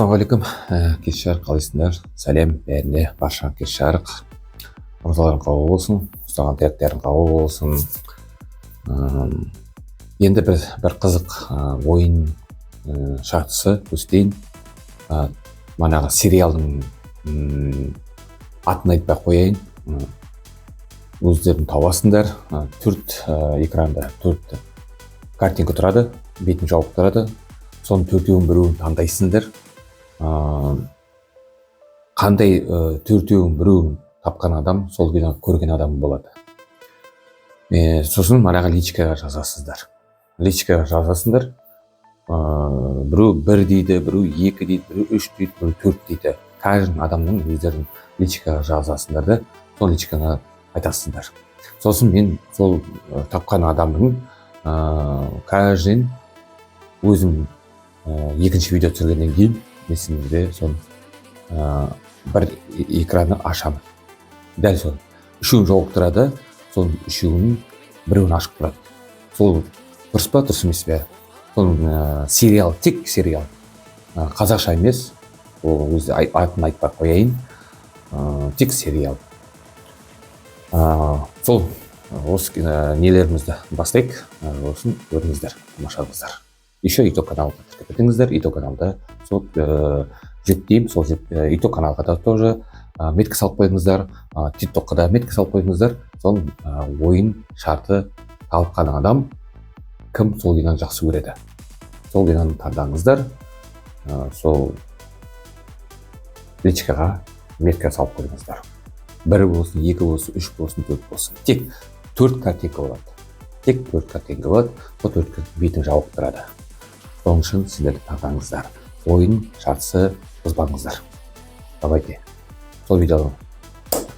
Ассалаумағалейкум, кеш жарық қалайсыңдар? Сәлем бәріне, баршаңа кеш жарық. Оразаларың қабыл болсын, ұстаған тілектерің қабыл болсын. Енді бір қызық ойын шартысы көстейін. Манағы сериалдың атын айтпай қояйын. Өздерін табасыңдар. Экранда төрт картинка тұрады, бетін жауып тұрады. Соның төртеуін біреуін таңдайсыңдар. Қандай төртеуін біреуін тапқан адам сол киноны көрген адам болады. Сосын манаға личкаға жазасыздар. Біреу 1 дейді, біреу 2 дейді, біреу 3 дейді, біреу 4 дейді. Каждый адамның өздерін личкаға жазасыңдар да, сол личкаға айтасыңдар. Сосын мен сол тапқан адамның каждый өзім екінші видео түсіргеннен кейін есіңізде сол бір экранны ашамын. Дәл сол үшеуін жауып тұрады, сол үшеуінің біреуін ашып тұрады. Сол дұрыс па, дұрыс емес пе? Сол сериал, тек сериал. Қазақша емес, ол өзі атын айтпай қояйын. Тек сериал. Сол осы нелерімізді бастайық. Осын көріңіздер, тамашалаңыздар. Еще YouTube каналға тіркетіңіздер. YouTube каналда сол жүктеймін, сол YouTube каналға да тоже метка салып қойыңыздар. TikTokқа да метка салып қойыңыздар. Сол ойын шарты талыққан адам кім сол киноны жақсы көреді. Сол киноны таңдаңыздар. Сол личкаға метка салып қойыңыздар. 1 болсын, 2 болсын, 3 болсын, 4 болсын. Тек 4 картинка болады. Тек 4 картинка болады. Сол 4 бетін жауып тұрады. Соның үшін сіздер таңдаңыздар. Ойын шартысы бұзбаңыздар. Давайте. Сол видеоны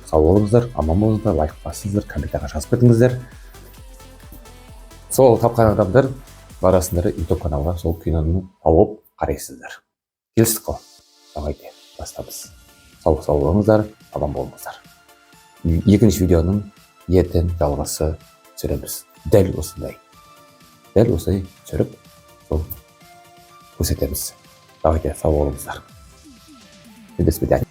сау болыңыздар, аман болыңыздар, лайк басыңыздар, комментария жазып кетіңіздер. Сол тапқан адамдар барасыңдар YouTube каналға сол киноны тауып қарайсыздар. Келістік қой. Давайте бастамыз. Сау болыңыздар, аман болыңыздар. Екінші видеоның ертең жалғасы түсіреміз. Дәл осындай түсіріп сол көрсетеміз. Давайте, сау болыңыздар. До свидания.